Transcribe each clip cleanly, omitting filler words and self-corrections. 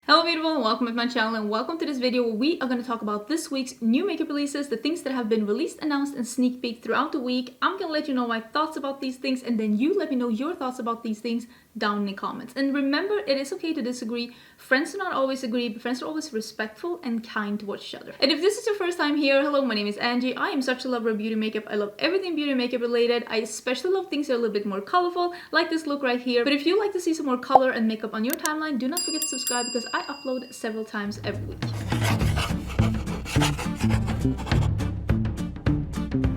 Hello beautiful and welcome to my channel and welcome to this video where we are going to talk about this week's new makeup releases, the things that have been released, announced and sneak peeked throughout the week. I'm going to let you know my thoughts about these things and then you let me know your thoughts about these things down in the comments. And remember, it is okay to disagree. Friends do not always agree, but friends are always respectful and kind towards each other. And if this is your first time here, hello, my name is Angie. I am such a lover of beauty makeup. I love everything beauty makeup related. I especially love things that are a little bit more colorful, like this look right here. But if you like to see some more color and makeup on your timeline, do not forget to subscribe because I upload several times every week.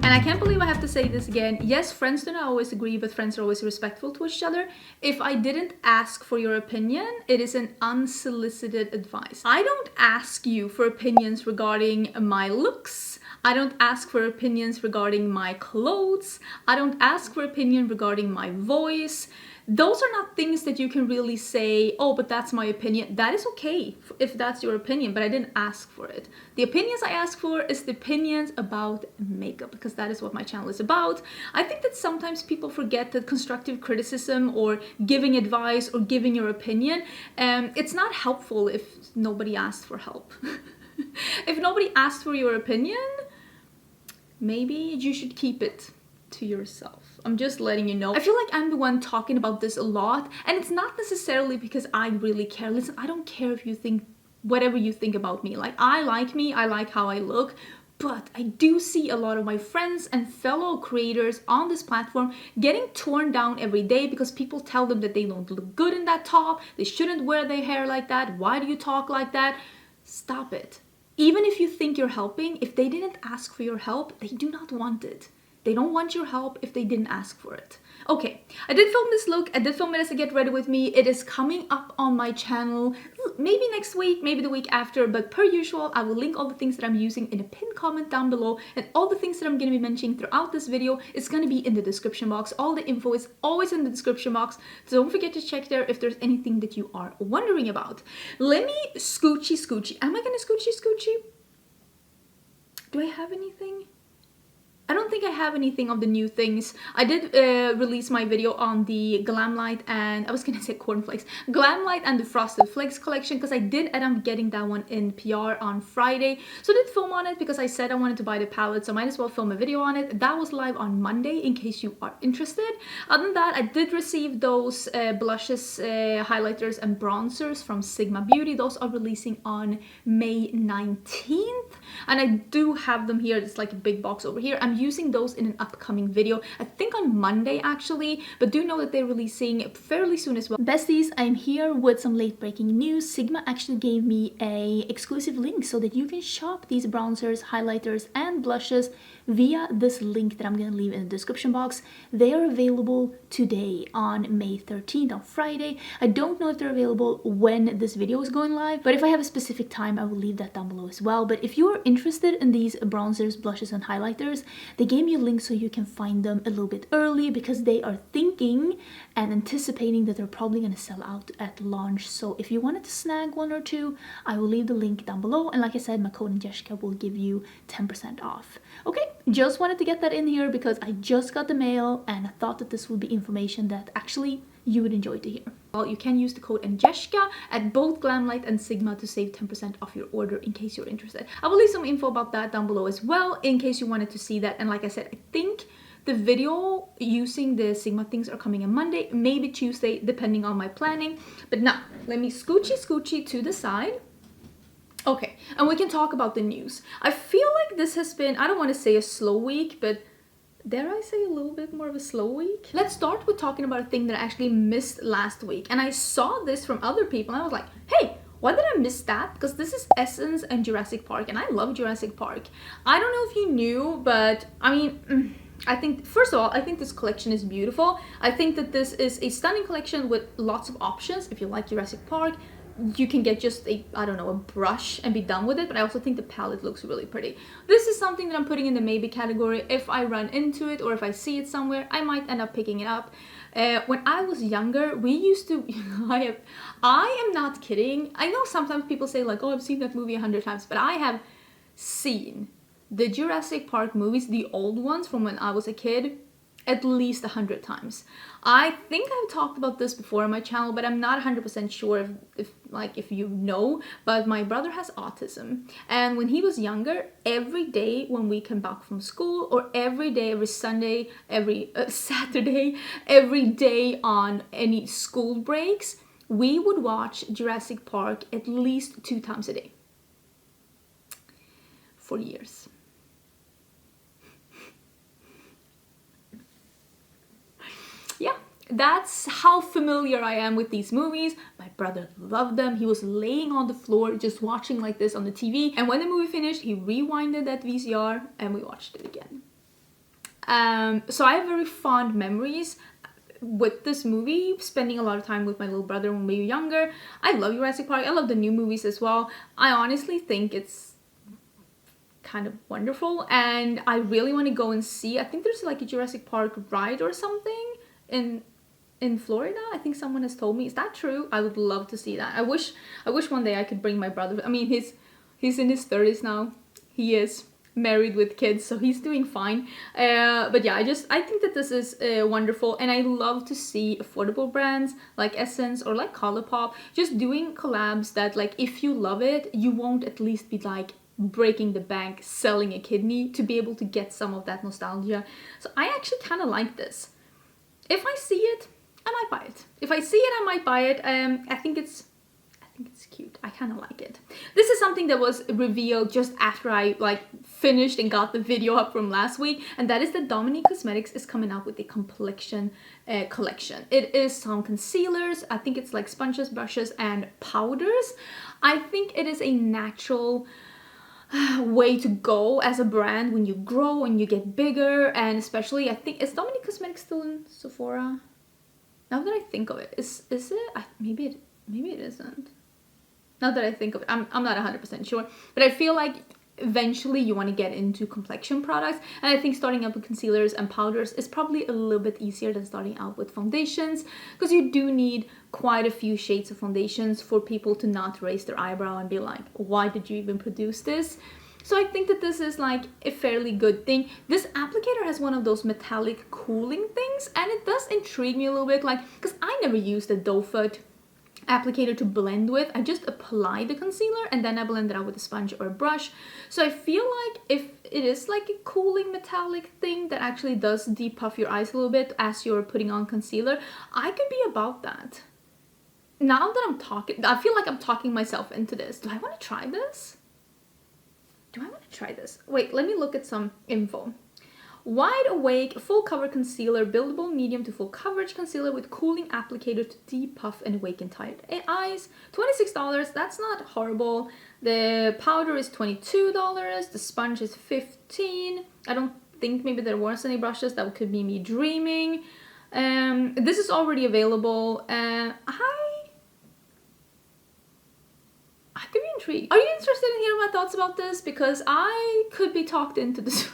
And I can't believe I have to say this again. Yes, friends do not always agree, but friends are always respectful to each other. If I didn't ask for your opinion, it is an unsolicited advice. I don't ask you for opinions regarding my looks. I don't ask for opinions regarding my clothes. I don't ask for opinion regarding my voice. Those are not things that you can really say, oh, but that's my opinion. That is okay if that's your opinion, but I didn't ask for it. The opinions I ask for is the opinions about makeup, because that is what my channel is about. I think that sometimes people forget that constructive criticism or giving advice or giving your opinion, it's not helpful if nobody asked for help. If nobody asked for your opinion, maybe you should keep it to yourself. I'm just letting you know. I feel like I'm the one talking about this a lot, and it's not necessarily because I really care. Listen, I don't care if you think whatever you think about me. Like, I like how I look, but I do see a lot of my friends and fellow creators on this platform getting torn down every day because people tell them that they don't look good in that top, they shouldn't wear their hair like that, why do you talk like that? Stop it. Even if you think you're helping, if they didn't ask for your help, they do not want it. They don't want your help if they didn't ask for it. Okay, I did film this look. I did film it as a get ready with me. It is coming up on my channel maybe next week, maybe the week after, but per usual, I will link all the things that I'm using in a pinned comment down below, and all the things that I'm going to be mentioning throughout this video is going to be in the description box. All the info is always in the description box, so don't forget to check there if there's anything that you are wondering about. Let me scoochy. Am I going to scoochy? Do I have anything? I don't think I have anything of the new things. I did release my video on the Glamlite and I was gonna say cornflakes. Glamlite and the Frosted Flakes collection, because I did end up getting that one in PR on Friday. So I did film on it because I said I wanted to buy the palette, so I might as well film a video on it. That was live on Monday in case you are interested. Other than that, I did receive those blushes, highlighters and bronzers from Sigma Beauty. Those are releasing on May 19th. And I do have them here. It's like a big box over here. I'm using those in an upcoming video, I think on Monday actually, but do know that they're releasing fairly soon as well. Besties, I'm here with some late breaking news. Sigma actually gave me a exclusive link so that you can shop these bronzers, highlighters and blushes via this link that I'm gonna leave in the description box. They are available today on May 13th, on Friday. I don't know if they're available when this video is going live, but if I have a specific time, I will leave that down below as well. But if you're interested in these bronzers, blushes and highlighters, they gave me a link so you can find them a little bit early because they are thinking and anticipating that they're probably going to sell out at launch. So if you wanted to snag one or two, I will leave the link down below. And like I said, my code Angelica will give you 10% off. Okay, just wanted to get that in here because I just got the mail and I thought that this would be information that actually you would enjoy to hear. Well, you can use the code Angelica at both Glamlite and Sigma to save 10% off your order in case you're interested. I will leave some info about that down below as well in case you wanted to see that. And like I said, I think the video using the Sigma things are coming on Monday, maybe Tuesday, depending on my planning. But now, let me scoochy to the side. Okay, and we can talk about the news. I feel like this has been, I don't want to say a slow week, but dare I say a little bit more of a slow week? Let's start with talking about a thing that I actually missed last week. And I saw this from other people and I was like, hey, why did I miss that? Because this is Essence and Jurrasic Park, and I love Jurrasic Park. I don't know if you knew, but I mean, I think, first of all, I think this collection is beautiful. I think that this is a stunning collection with lots of options. If you like Jurrasic Park, you can get just a, I don't know, a brush and be done with it, but I also think the palette looks really pretty. This is something that I'm putting in the maybe category. If I run into it or if I see it somewhere, I might end up picking it up. When I was younger, we used to, I am not kidding. I know sometimes people say like, oh, I've seen that movie 100 times, but I have seen the Jurrasic Park movies, the old ones from when I was a kid, at least 100 times. I think I've talked about this before on my channel, but I'm not 100% sure if you know, but my brother has autism. And when he was younger, every day when we come back from school, or every day, every Sunday, every Saturday, every day on any school breaks, we would watch Jurrasic Park at least 2 times a day. For years. Yeah, that's how familiar I am with these movies. My brother loved them. He was laying on the floor just watching like this on the TV. And when the movie finished, he rewinded that VCR and we watched it again. So I have very fond memories with this movie, spending a lot of time with my little brother when we were younger. I love Jurassic Park. I love the new movies as well. I honestly think it's kind of wonderful and I really want to go and see. I think there's like a Jurassic Park ride or something in Florida. I think someone has told me. Is that true? I would love to see that. I wish one day I could bring my brother. I mean, he's in his 30s now. He is married with kids, so he's doing fine. But yeah, I think that this is wonderful, and I love to see affordable brands like Essence or like Colourpop just doing collabs that, like, if you love it, you won't at least be like breaking the bank selling a kidney to be able to get some of that nostalgia. So I actually kind of like this. If I see it, I might buy it. If I see it, I might buy it. I think it's cute. I kind of like it. This is something that was revealed just after I like finished and got the video up from last week, and that is that Dominique Cosmetics is coming out with the Complexion collection. It is some concealers. I think it's like sponges, brushes, and powders. I think it is a natural way to go as a brand when you grow and you get bigger, and especially I think, is Dominique Cosmetics still in Sephora? Now that I think of it, is it? Maybe it isn't. Now that I think of it, I'm not 100% sure, but I feel like eventually you want to get into complexion products, and I think starting out with concealers and powders is probably a little bit easier than starting out with foundations, because you do need quite a few shades of foundations for people to not raise their eyebrow and be like, why did you even produce this? So I think that this is like a fairly good thing. This applicator has one of those metallic cooling things, and it does intrigue me a little bit, like, because I never used a doe foot applicator to blend with. I just apply the concealer and then I blend it out with a sponge or a brush. So I feel like if it is like a cooling metallic thing that actually does depuff your eyes a little bit as you're putting on concealer, I could be about that. Now that I'm talking, I feel like I'm talking myself into this. Do I want to try this? Wait, let me look at some info. Wide Awake Full Cover Concealer, buildable medium to full coverage concealer with cooling applicator to depuff and awaken tired eyes. $26, that's not horrible. The powder is $22, the sponge is $15. I don't think maybe there was any brushes, that could be me dreaming. This is already available. I could be intrigued. Are you interested in hearing my thoughts about this? Because I could be talked into this.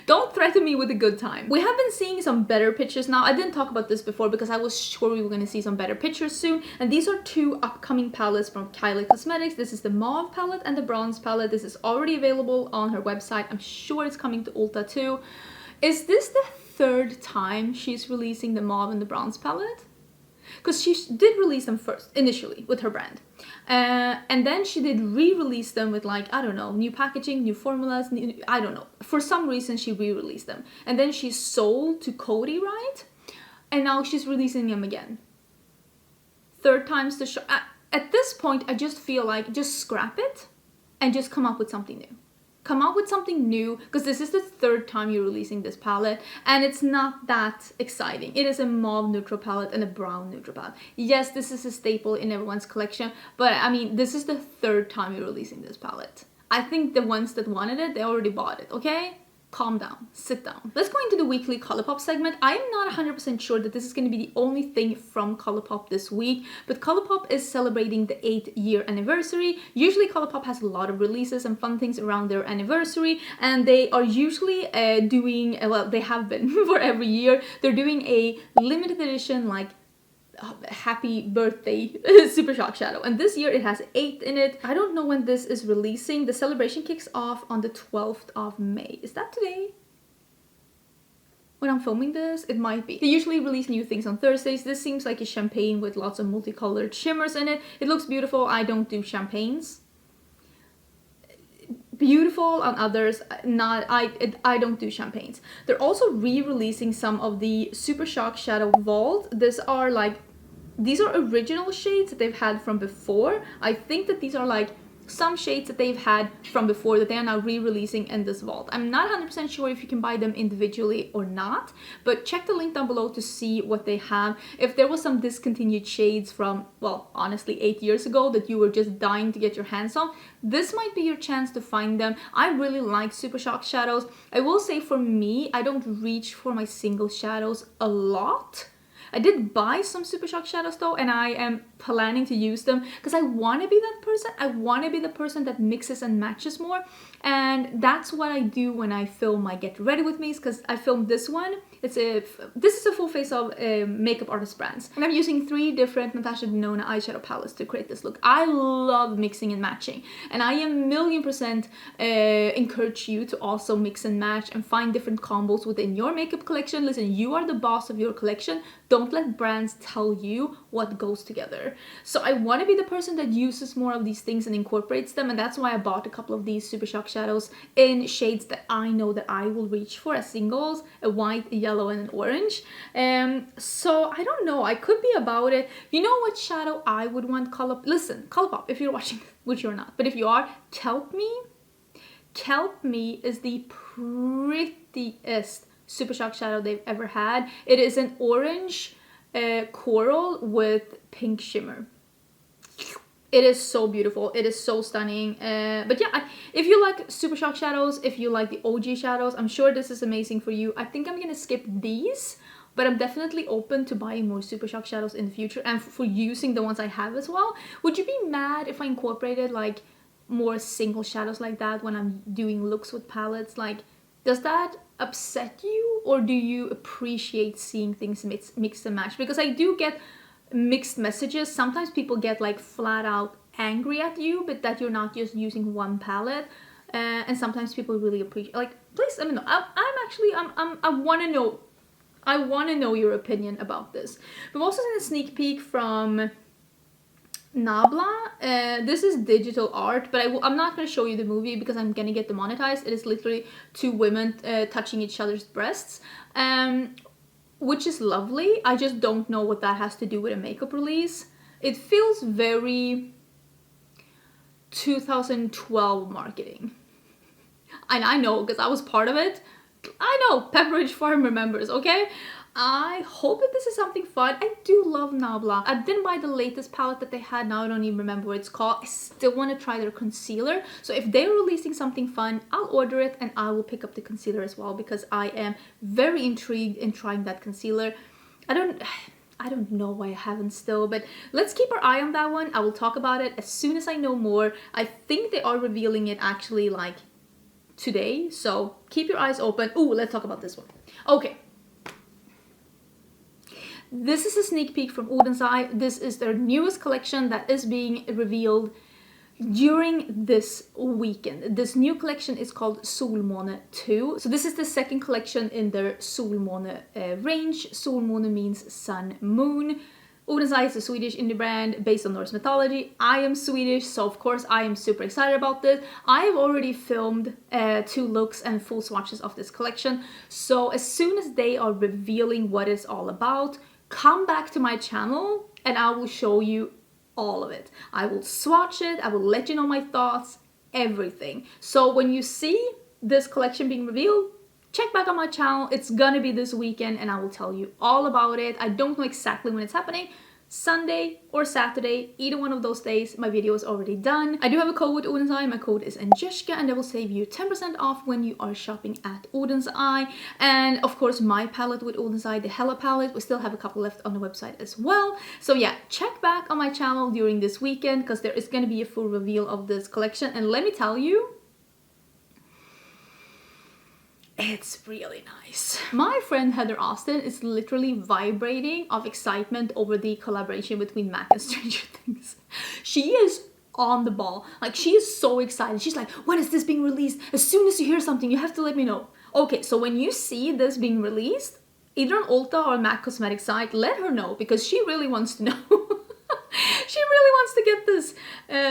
Don't threaten me with a good time. We have been seeing some better pictures now. I didn't talk about this before because I was sure we were going to see some better pictures soon. And these are 2 upcoming palettes from Kylie Cosmetics. This is the Mauve palette and the Bronze palette. This is already available on her website. I'm sure it's coming to Ulta too. Is this the 3rd time she's releasing the Mauve and the Bronze palette? Because she did release them first, initially, with her brand. And then she did re-release them with, like, I don't know, new packaging, new formulas, I don't know. For some reason, she re-released them. And then she sold to Coty, right? And now she's releasing them again. 3rd time's the charm. At this point, I just feel like just scrap it and just come up with something new. Come up with something new, because this is the 3rd time you're releasing this palette and it's not that exciting. It is a mauve neutral palette and a brown neutral palette. Yes, this is a staple in everyone's collection, but I mean, this is the 3rd time you're releasing this palette. I think the ones that wanted it, they already bought it, okay? Calm down, sit down. Let's go into the weekly Colourpop segment. I'm not 100% sure that this is going to be the only thing from Colourpop this week, but Colourpop is celebrating the 8th-year anniversary. Usually Colourpop has a lot of releases and fun things around their anniversary, and they are usually doing, well, they have been for every year, they're doing a limited edition, like, happy birthday Super Shock Shadow, and this year it has 8 in it. I don't know when this is releasing. The celebration kicks off on the 12th of May. Is that today? when I'm filming this. It might be. They usually release new things on Thursdays. This seems like a champagne with lots of multicolored shimmers in it. It looks beautiful. I don't do champagnes. Beautiful on others, not I don't do champagnes. They're also re-releasing some of the Super Shock Shadow Vault. These are original shades that they've had from before. I think that these are like some shades that they've had from before that they are now re-releasing in this vault. I'm not 100% sure if you can buy them individually or not, but check the link down below to see what they have. If there was some discontinued shades from, well, honestly 8 years ago that you were just dying to get your hands on, this might be your chance to find them. I really like Super Shock shadows. I will say for me, I don't reach for my single shadows a lot. I did buy some Super Shock shadows though, and I am planning to use them because I want to be that person. I want to be the person that mixes and matches more, and that's what I do when I film my Get Ready With Me's, because I filmed this one. This is a full face of makeup artist brands, and I'm using 3 different Natasha Denona eyeshadow palettes to create this look. I love mixing and matching, and I am 1,000,000% encourage you to also mix and match and find different combos within your makeup collection. Listen, you are the boss of your collection. Don't let brands tell you what goes together. So I want to be the person that uses more of these things and incorporates them, and that's why I bought a couple of these Super Shock shadows in shades that I know that I will reach for as singles: a white, a yellow, and an orange. So I don't know, I could be about it. You know what shadow I would want? Listen, Colourpop, if you're watching, which you're not, but if you are, Kelp Me is the prettiest Super Shock shadow they've ever had. It is an orange coral with pink shimmer. It is so beautiful. It is so stunning. But yeah, if you like Super Shock shadows, if you like the OG shadows, I'm sure this is amazing for you. I think I'm gonna skip these, but I'm definitely open to buying more Super Shock shadows in the future and for using the ones I have as well. Would you be mad if I incorporated like more single shadows like that when I'm doing looks with palettes? Like, does that upset you, or do you appreciate seeing things mixed and matched? Because I do get mixed messages. Sometimes people get like flat out angry at you, but that you're not just using one palette. And sometimes people really appreciate, like, please let me know. I want to know your opinion about this. We've also seen a sneak peek from Nabla. This is digital art, but I'm not going to show you the movie because I'm going to get demonetized. It is literally 2 women touching each other's breasts, which is lovely. I just don't know what that has to do with a makeup release. It feels very 2012 marketing. And I know because I was part of it. I know, Pepperidge Farm remembers, okay? I hope that this is something fun. I do love Nabla. I didn't buy the latest palette that they had. Now I don't even remember what it's called. I still want to try their concealer. So if they're releasing something fun, I'll order it and I will pick up the concealer as well, because I am very intrigued in trying that concealer. I don't know why I haven't still, but let's keep our eye on that one. I will talk about it as soon as I know more. I think they are revealing it actually like today, so keep your eyes open. Ooh, let's talk about this one. Okay. This is a sneak peek from Oden's Eye. This is their newest collection that is being revealed during this weekend. This new collection is called Solmåne 2. So this is the second collection in their Solmåne range. Solmåne means sun, moon. Oden's Eye is a Swedish indie brand based on Norse mythology. I am Swedish, so of course I am super excited about this. I have already filmed 2 looks and full swatches of this collection. So as soon as they are revealing what it's all about, come back to my channel and I will show you all of it. I will swatch it, I will let you know my thoughts, everything. So when you see this collection being revealed, check back on my channel. It's gonna be this weekend and I will tell you all about it. I don't know exactly when it's happening. Sunday or Saturday, either one of those days, my video is already done. I do have a code with Oden's Eye. My code is Angelica and that will save you 10% off when you are shopping at Oden's Eye. And of course, my palette with Oden's Eye, the Hella palette, we still have a couple left on the website as well. So yeah, check back on my channel during this weekend because there is going to be a full reveal of this collection. And let me tell you, it's really nice. My friend Heather Austin is literally vibrating of excitement over the collaboration between MAC and Stranger Things. She is on the ball. Like, she is so excited. She's like, when is this being released? As soon as you hear something, you have to let me know. Okay, so when you see this being released, either on Ulta or MAC Cosmetics site, let her know, because she really wants to know. She really wants to get this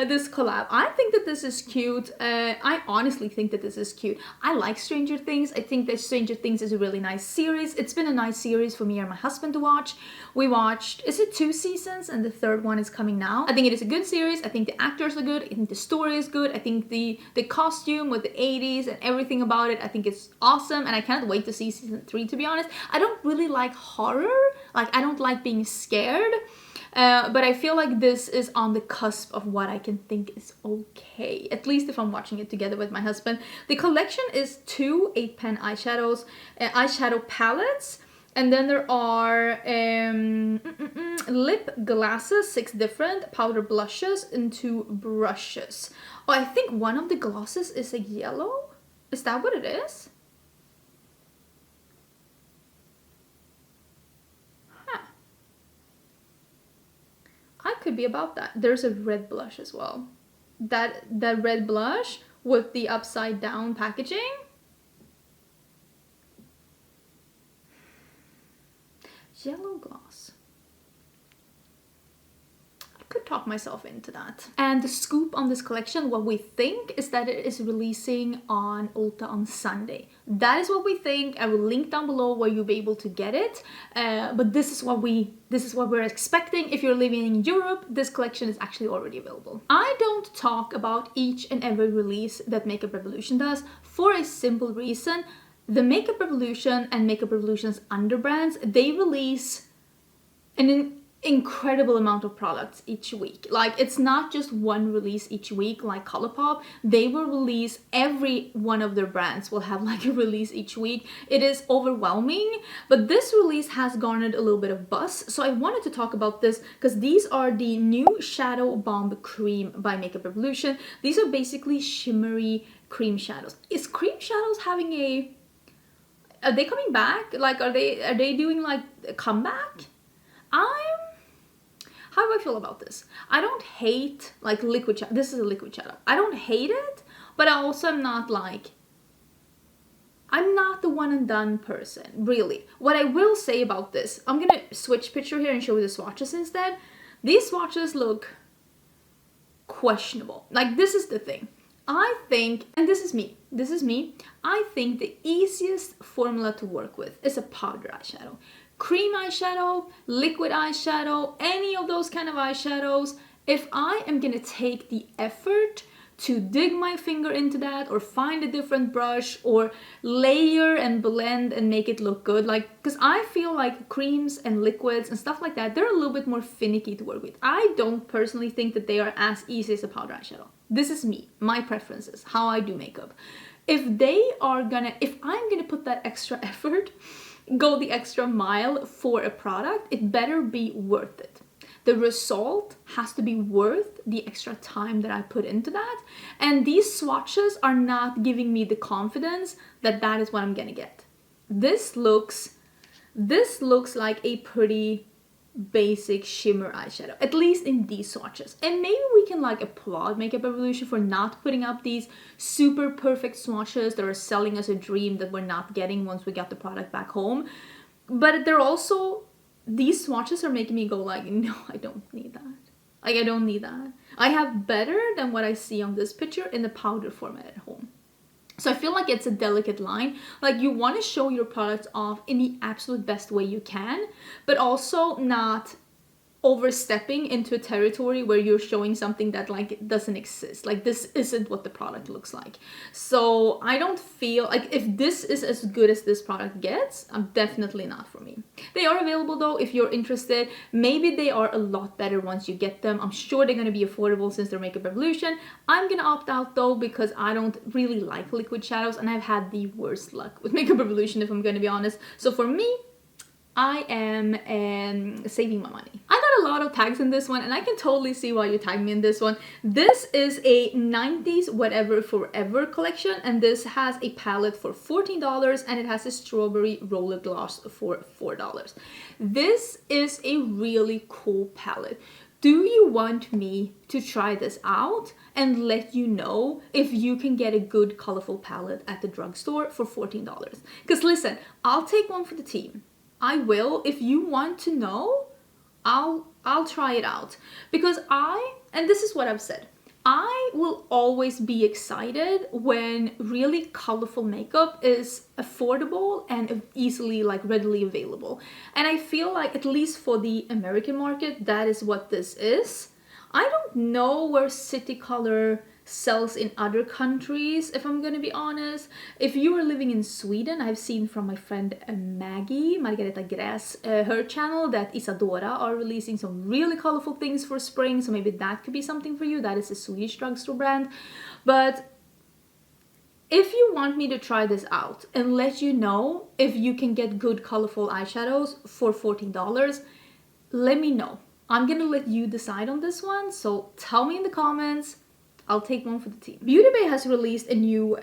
this collab. I think that this is cute. I honestly think that this is cute. I like Stranger Things. I think that Stranger Things is a really nice series. It's been a nice series for me and my husband to watch. We watched, is it 2 seasons? And the 3rd one is coming now. I think it is a good series. I think the actors are good. I think the story is good. I think the costume with the 80s and everything about it, I think it's awesome. And I can't wait to see season 3, to be honest. I don't really like horror. Like, I don't like being scared. But I feel like this is on the cusp of what I can think is okay, at least if I'm watching it together with my husband. The collection is 2 8-pan eyeshadows, eyeshadow palettes, and then there are lip glasses, 6 different, powder blushes, and 2 brushes. Oh, I think one of the glosses is a yellow? Is that what it is? I could be about that. There's a red blush as well. That red blush with the upside down packaging. Yellow gloss. I could talk myself into that. And the scoop on this collection, what we think is that it is releasing on Ulta on Sunday. That is what we think. I will link down below where you'll be able to get it. But this is what we're expecting. If you're living in Europe, this collection is actually already available. I don't talk about each and every release that Makeup Revolution does for a simple reason. The Makeup Revolution and Makeup Revolution's under brands, they release an incredible amount of products each week. Like, it's not just one release each week like Colourpop. They will release, every one of their brands will have like a release each week. It is overwhelming, but this release has garnered a little bit of buzz. So I wanted to talk about this because these are the new Shadow Bomb Cream by Makeup Revolution. These are basically shimmery cream shadows. Is cream shadows having a... Are they coming back? Like, are they doing like a comeback? How do I feel about this? I don't hate like liquid shadow. This is a liquid shadow. I don't hate it, but I also am not like... I'm not the one and done person, really. What I will say about this, I'm gonna switch picture here and show you the swatches instead. These swatches look questionable. Like, this is the thing. I think, and this is me, I think the easiest formula to work with is a powder eyeshadow. Cream eyeshadow, liquid eyeshadow, any of those kind of eyeshadows. If I am gonna take the effort to dig my finger into that or find a different brush or layer and blend and make it look good, like, because I feel like creams and liquids and stuff like that, they're a little bit more finicky to work with. I don't personally think that they are as easy as a powder eyeshadow. This is me, my preferences, how I do makeup. If I'm gonna put that extra effort, go the extra mile for a product, it better be worth it. The result has to be worth the extra time that I put into that. And these swatches are not giving me the confidence that that is what I'm gonna get. This looks like a pretty basic shimmer eyeshadow, at least in these swatches. And maybe we can like applaud Makeup Revolution for not putting up these super perfect swatches that are selling us a dream that we're not getting once we got the product back home. But they're also, these swatches are making me go like, no, I don't need that. Like, I don't need that. I have better than what I see on this picture in the powder format at home. So I feel like it's a delicate line. Like, you want to show your products off in the absolute best way you can, but also not overstepping into a territory where you're showing something that like doesn't exist. Like, this isn't what the product looks like. So I don't feel like, if this is as good as this product gets, definitely not for me. They are available though if you're interested. Maybe they are a lot better once you get them. I'm sure they're going to be affordable since they're Makeup Revolution. I'm gonna opt out though because I don't really like liquid shadows and I've had the worst luck with Makeup Revolution, if I'm going to be honest. So for me, I am saving my money. I got a lot of tags in this one and I can totally see why you tagged me in this one. This is a 90s Whatever Forever collection and this has a palette for $14 and it has a strawberry roller gloss for $4. This is a really cool palette. do you want me to try this out and let you know if you can get a good colorful palette at the drugstore for $14? Because listen, I'll take one for the team. I will. If you want to know, I'll try it out. Because and this is what I've said, I will always be excited when really colorful makeup is affordable and easily, like, readily available. And I feel like, at least for the American market, that is what this is. I don't know where City Color sells in other countries, if I'm gonna be honest. If you are living in Sweden, I've seen from my friend Maggie, Margareta Gräs, her channel, that Isadora are releasing some really colorful things for spring, so maybe that could be something for you. That is a Swedish drugstore brand. But if you want me to try this out and let you know if you can get good colorful eyeshadows for $14, let me know. I'm gonna let you decide on this one, so tell me in the comments. I'll take one for the team. Beauty Bay has released a new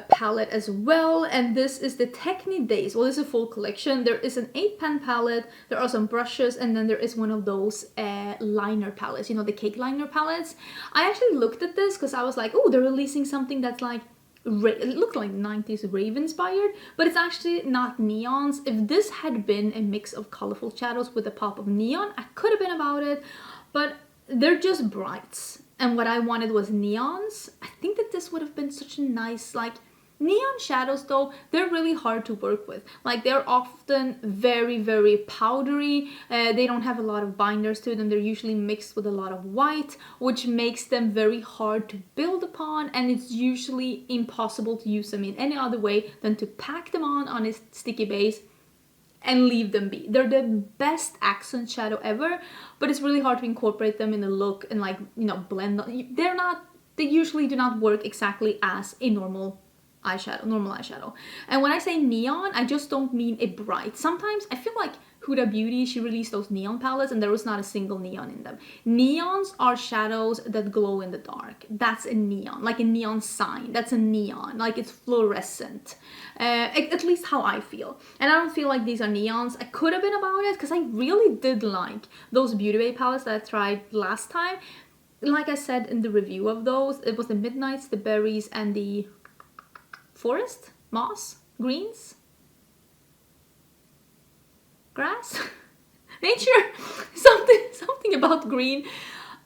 palette as well, and this is the Techni Days. Well, this is a full collection. There is an 8-pan palette, there are some brushes, and then there is one of those liner palettes, you know, the cake liner palettes. I actually looked at this because I was like, oh, they're releasing something that's like, it looked like 90s rave inspired, but it's actually not neons. If this had been a mix of colorful shadows with a pop of neon, I could have been about it, but they're just brights. And what I wanted was neons. I think that this would have been such a nice, like, neon shadows though, they're really hard to work with. Like, they're often very, very powdery. They don't have a lot of binders to them. They're usually mixed with a lot of white, which makes them very hard to build upon. And it's usually impossible to use them in any other way than to pack them on a sticky base and leave them be. They're the best accent shadow ever, but it's really hard to incorporate them in the look and, like, you know, blend them. They usually do not work exactly as a normal eyeshadow. And when I say neon, I just don't mean a bright. Sometimes I feel like Huda Beauty, she released those neon palettes and there was not a single neon in them. Neons are shadows that glow in the dark. That's a neon, like a neon sign. That's a neon, like it's fluorescent. At least how I feel. And I don't feel like these are neons. I could have been about it because I really did like those Beauty Bay palettes that I tried last time. Like I said in the review of those, it was the Midnights, the Berries, and the Forest, Moss, Greens, Grass, Nature, something about green.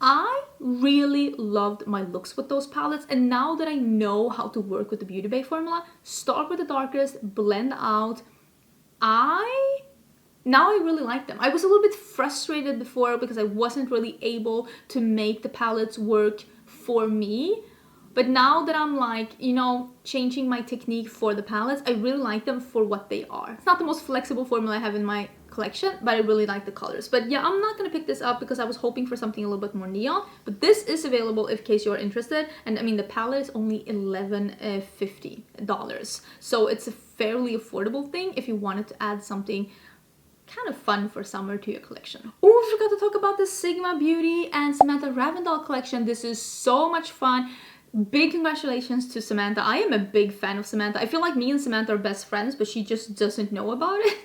I really loved my looks with those palettes, and now that I know how to work with the Beauty Bay formula, start with the darkest, blend out, now I really like them. I was a little bit frustrated before because I wasn't really able to make the palettes work for me. But now that I'm, like, you know, changing my technique for the palettes, I really like them for what they are. It's not the most flexible formula I have in my collection, but I really like the colors. But yeah, I'm not gonna pick this up because I was hoping for something a little bit more neon. But this is available in case you're interested. And I mean, the palette is only $11.50. So it's a fairly affordable thing if you wanted to add something kind of fun for summer to your collection. Oh, I forgot to talk about the Sigma Beauty and Samantha Ravndal collection. This is so much fun. Big congratulations to Samantha. I am a big fan of Samantha. I feel like me and Samantha are best friends, but she just doesn't know about it.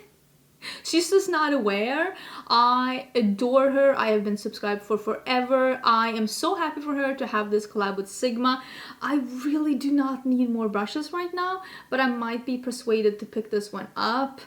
She's just not aware. I adore her. I have been subscribed for forever. I am so happy for her to have this collab with Sigma. I really do not need more brushes right now, but I might be persuaded to pick this one up.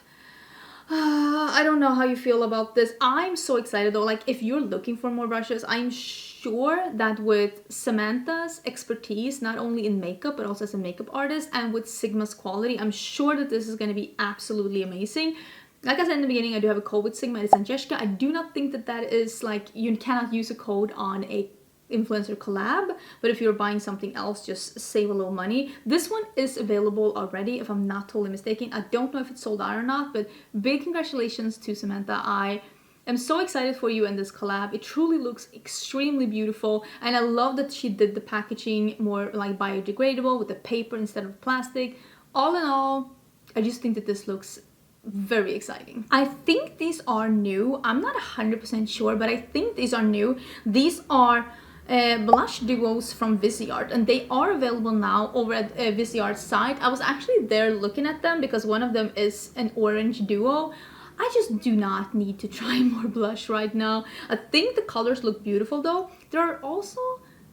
I don't know how you feel about this. I'm so excited though. Like, if you're looking for more brushes, I'm sure that with Samantha's expertise, not only in makeup, but also as a makeup artist, and with Sigma's quality, I'm sure that this is going to be absolutely amazing. Like I said in the beginning, I do have a code with Sigma. It's Angelica. I do not think that that is, like, you cannot use a code on a influencer collab, but if you're buying something else, just save a little money. This one is available already, if I'm not totally mistaken. I don't know if it's sold out or not, but big congratulations to Samantha. I am so excited for you in this collab. It truly looks extremely beautiful, and I love that she did the packaging more like biodegradable with the paper instead of plastic. All in all, I just think that this looks very exciting. I think these are new. I'm not 100% sure, but I think these are new. These are blush duos from Viseart, and they are available now over at Viseart's site. I was actually there looking at them because one of them is an orange duo. I just do not need to try more blush right now. I think the colors look beautiful though. There are also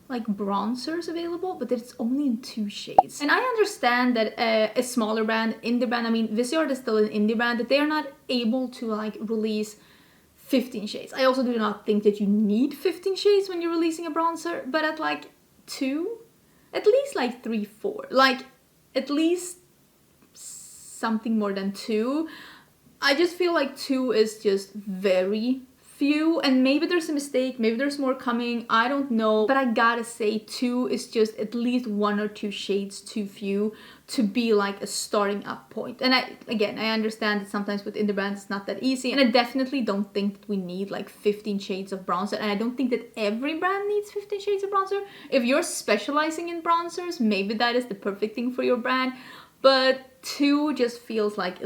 like bronzers available, but it's only in 2 shades. And I understand that a smaller brand, indie brand, I mean, Viseart is still an indie brand, that they are not able to like release 15 shades. I also do not think that you need 15 shades when you're releasing a bronzer, but at like 2, at least like 3, 4, like at least something more than 2. I just feel like 2 is just very few, and maybe there's a mistake, maybe there's more coming, I don't know, but I gotta say 2 is just at least 1 or 2 shades too few to be like a starting up point. And I understand that sometimes with indie brands it's not that easy, and I definitely don't think that we need like 15 shades of bronzer, and I don't think that every brand needs 15 shades of bronzer. If you're specializing in bronzers, maybe that is the perfect thing for your brand, but 2 just feels like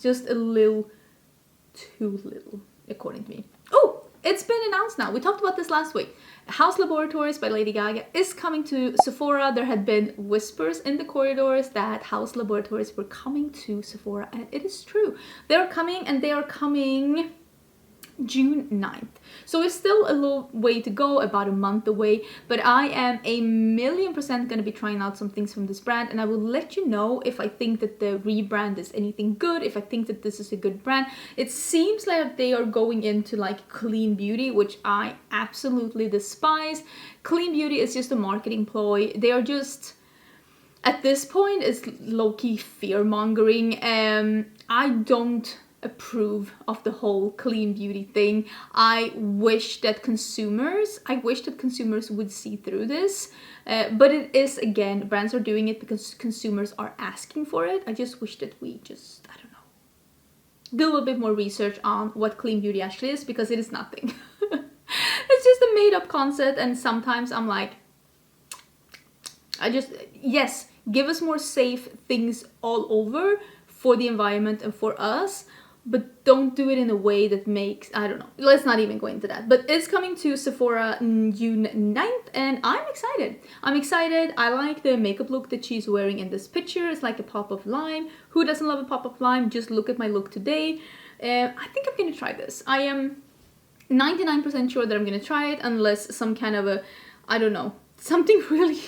just a little too little, according to me. Oh, it's been announced now. We talked about this last week. House Laboratories by Lady Gaga is coming to Sephora. There had been whispers in the corridors that House Laboratories were coming to Sephora, and it is true. They're coming, and they are coming June 9th. So it's still a little way to go, about a month away, but I am 1,000,000% going to be trying out some things from this brand, and I will let you know if I think that the rebrand is anything good, if I think that this is a good brand. It seems like they are going into like clean beauty, which I absolutely despise. Clean beauty is just a marketing ploy. They are just, at this point, it's low-key fear-mongering. I don't approve of the whole clean beauty thing. I wish that consumers would see through this, but it is, again, brands are doing it because consumers are asking for it. I just wish that we just, I don't know, do a little bit more research on what clean beauty actually is, because it is nothing. It's just a made-up concept, and sometimes I'm like, yes, give us more safe things all over for the environment and for us, but don't do it in a way that makes, I don't know, let's not even go into that. But it's coming to Sephora June 9th, and I'm excited. I like the makeup look that she's wearing in this picture. It's like a pop of lime. Who doesn't love a pop of lime? Just look at my look today. I think I'm gonna try this. I am 99% sure that I'm gonna try it, unless some kind of a, I don't know, something really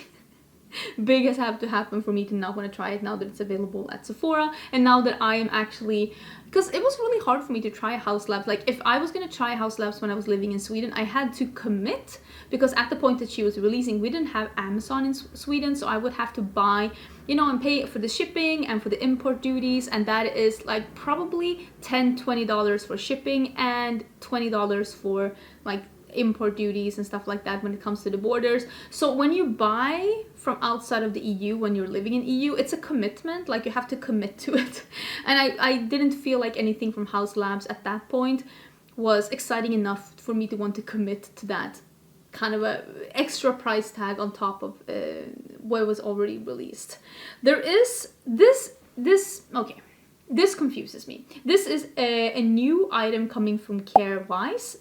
big has have to happen for me to not want to try it now that it's available at Sephora, and now that I am actually, because it was really hard for me to try House Labs. Like, if I was going to try House Labs when I was living in Sweden, I had to commit, because at the point that she was releasing, we didn't have Amazon in Sweden, so I would have to buy, you know, and pay for the shipping and for the import duties, and that is like probably $10-20 for shipping and $20 for like import duties and stuff like that when it comes to the borders. So when you buy from outside of the EU, when you're living in EU, it's a commitment, like you have to commit to it. And I didn't feel like anything from House Labs at that point was exciting enough for me to want to commit to that kind of a extra price tag on top of what was already released. There is okay, this confuses me. This is a new item coming from Kjærvis.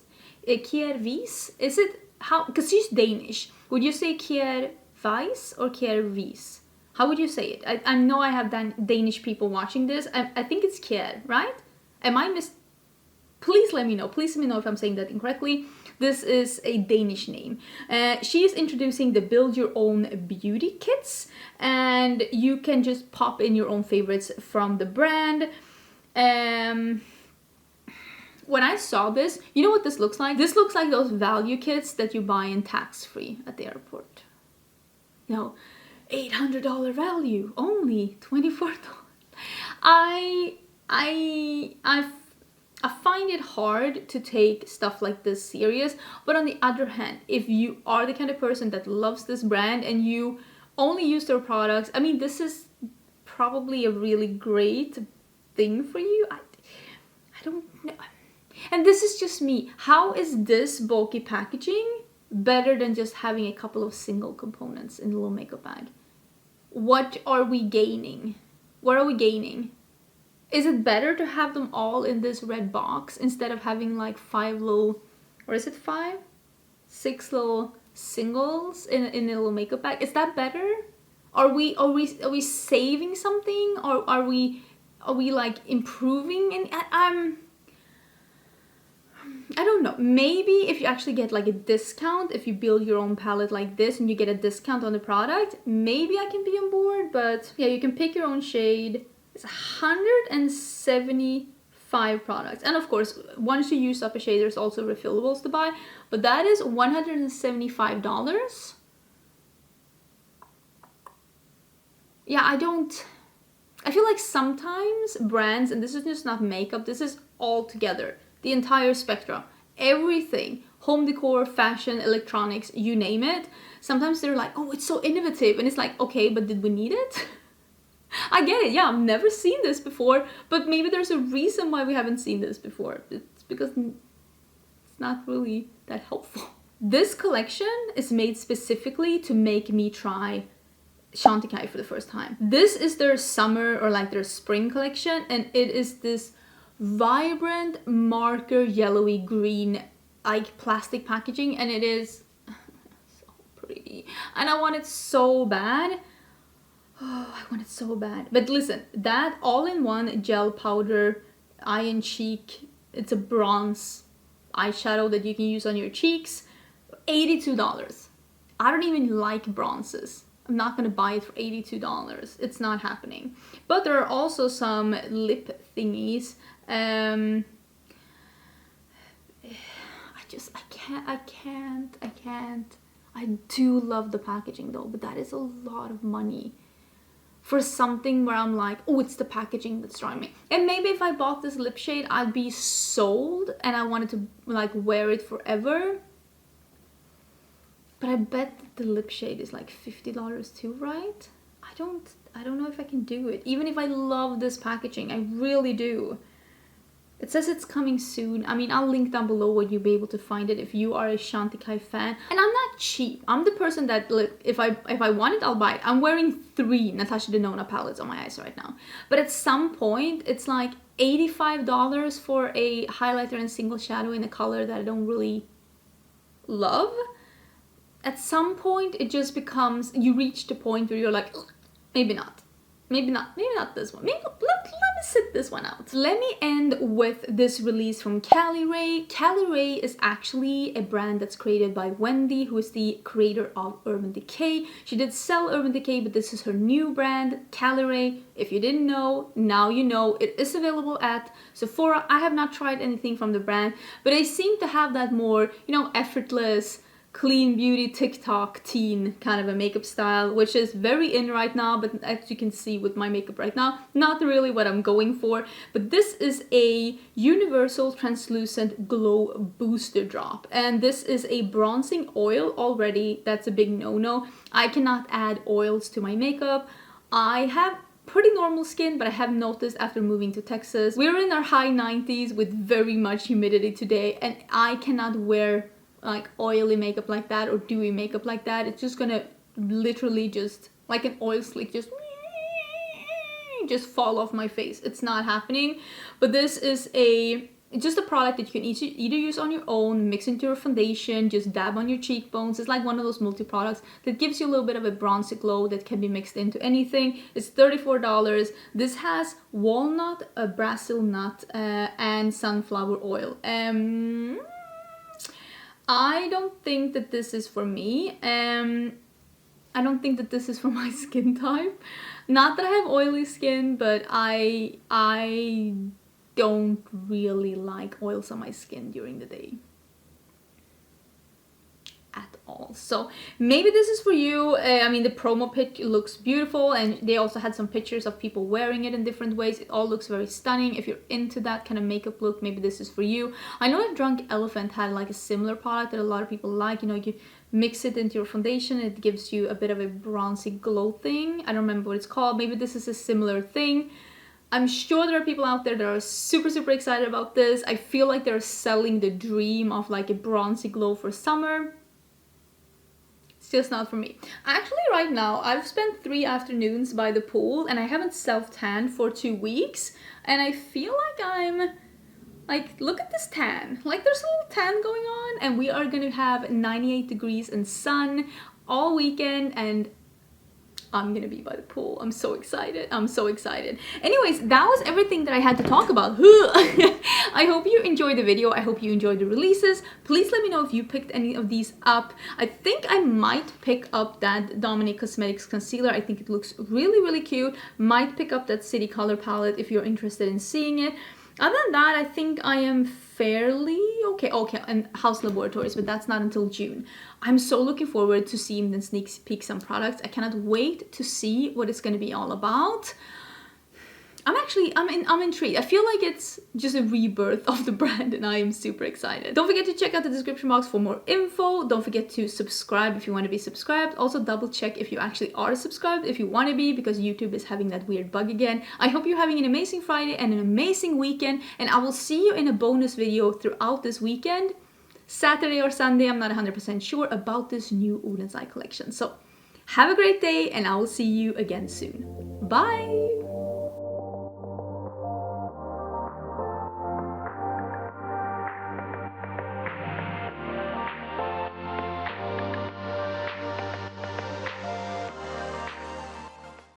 Kjærvis, is it, how, because she's Danish, would you say Kjærvis or Kjærvis? How would you say it? I know I have Danish people watching this. I think it's Kjær, right? Am I please let me know. Please let me know if I'm saying that incorrectly. This is a Danish name. She is introducing the Build Your Own Beauty Kits, and you can just pop in your own favorites from the brand. When I saw this, you know what this looks like? This looks like those value kits that you buy in tax-free at the airport. You know, $800 value, only $24. I find it hard to take stuff like this serious, but on the other hand, if you are the kind of person that loves this brand and you only use their products, I mean, this is probably a really great thing for you. I don't know. And this is just me. How is this bulky packaging better than just having a couple of single components in a little makeup bag? What are we gaining? What are we gaining? Is it better to have them all in this red box instead of having like 5 little, or is it 5? 6 little singles in a little makeup bag? Is that better? Are we saving something, or are we are we like improving? And I don't know, maybe if you actually get like a discount, if you build your own palette like this and you get a discount on the product, maybe I can be on board. But yeah, you can pick your own shade. It's 175 products, and of course once you use up a shade there's also refillables to buy, but that is $175. Yeah, I feel like sometimes brands, and this is just not makeup, this is all together, the entire spectrum, everything, home decor, fashion, electronics, you name it, sometimes they're like, oh, it's so innovative, and it's like, okay, but did we need it? I get it, yeah, I've never seen this before, but maybe there's a reason why we haven't seen this before. It's because it's not really that helpful. This collection is made specifically to make me try Chantecaille for the first time. This is their summer or like their spring collection, and it is this vibrant marker yellowy green like plastic packaging, and it is so pretty, and I want it so bad. Oh, I want it so bad. But listen, that all-in-one gel powder eye and cheek, it's a bronze eyeshadow that you can use on your cheeks, $82. I don't even like bronzes. I'm not gonna buy it for $82. It's not happening. But there are also some lip thingies. I can't. I do love the packaging though, but that is a lot of money for something where I'm like, oh, it's the packaging that's drawing me. And maybe if I bought this lip shade, I'd be sold and I wanted to like wear it forever. But I bet that the lip shade is like $50 too, right? I don't know if I can do it. Even if I love this packaging, I really do. It says it's coming soon. I mean, I'll link down below where you'll be able to find it if you are a Chantecaille fan. And I'm not cheap. I'm the person that, like, if I want it, I'll buy it. I'm wearing 3 Natasha Denona palettes on my eyes right now. But at some point, it's like $85 for a highlighter and single shadow in a color that I don't really love. At some point, it just becomes, you reach the point where you're like, maybe not. Maybe not this one. Maybe let me sit this one out. Let me end with this release from Kylie. Kylie is actually a brand that's created by Wendy, who is the creator of Urban Decay. She did sell Urban Decay, but this is her new brand, Kylie. If you didn't know, now you know. It is available at Sephora. I have not tried anything from the brand, but they seem to have that more, you know, effortless, clean beauty TikTok teen kind of a makeup style, which is very in right now, but as you can see with my makeup right now, not really what I'm going for. But this is a universal translucent glow booster drop, and this is a bronzing oil already. That's a big no-no. I cannot add oils to my makeup. I have pretty normal skin, but I have noticed after moving to Texas, we're in our high 90s with very much humidity today, and I cannot wear like oily makeup like that or dewy makeup like that. It's just gonna literally just like an oil slick just fall off my face. It's not happening. But this is just a product that you can either use on your own, mix into your foundation, just dab on your cheekbones. It's like one of those multi-products that gives you a little bit of a bronzy glow that can be mixed into anything. It's $34. This has walnut, Brazil nut, and sunflower oil. I don't think that this is for me. I don't think that this is for my skin type. Not that I have oily skin, but I don't really like oils on my skin during the day at all. So maybe this is for you. I mean, the promo pic looks beautiful, and they also had some pictures of people wearing it in different ways. It all looks very stunning. If you're into that kind of makeup look, maybe this is for you. I know that Drunk Elephant had like a similar product that a lot of people like. You know, you mix it into your foundation, it gives you a bit of a bronzy glow thing. I don't remember what it's called. Maybe this is a similar thing. I'm sure there are people out there that are super excited about this. I feel like they're selling the dream of like a bronzy glow for summer. It's just not for me. Actually, right now, I've spent 3 afternoons by the pool and I haven't self-tanned for 2 weeks. And I feel like I'm, like, look at this tan. Like, there's a little tan going on, and we are gonna have 98 degrees and sun all weekend, and I'm gonna be by the pool. I'm so excited. I'm so excited. Anyways, that was everything that I had to talk about. I hope you enjoyed the video. I hope you enjoyed the releases. Please let me know if you picked any of these up. I think I might pick up that Dominique Cosmetics concealer. I think it looks really, really cute. Might pick up that City Color palette if you're interested in seeing it. Other than that, I think I am fairly okay, and House Laboratories, but that's not until June. I'm so looking forward to seeing the sneak peek some products. I cannot wait to see what it's going to be all about. I'm intrigued. I feel like it's just a rebirth of the brand and I am super excited. Don't forget to check out the description box for more info. Don't forget to subscribe if you want to be subscribed. Also double check if you actually are subscribed, if you want to be, because YouTube is having that weird bug again. I hope you're having an amazing Friday and an amazing weekend, and I will see you in a bonus video throughout this weekend. Saturday or Sunday, I'm not 100% sure, about this new Oden's collection. So have a great day and I will see you again soon. Bye!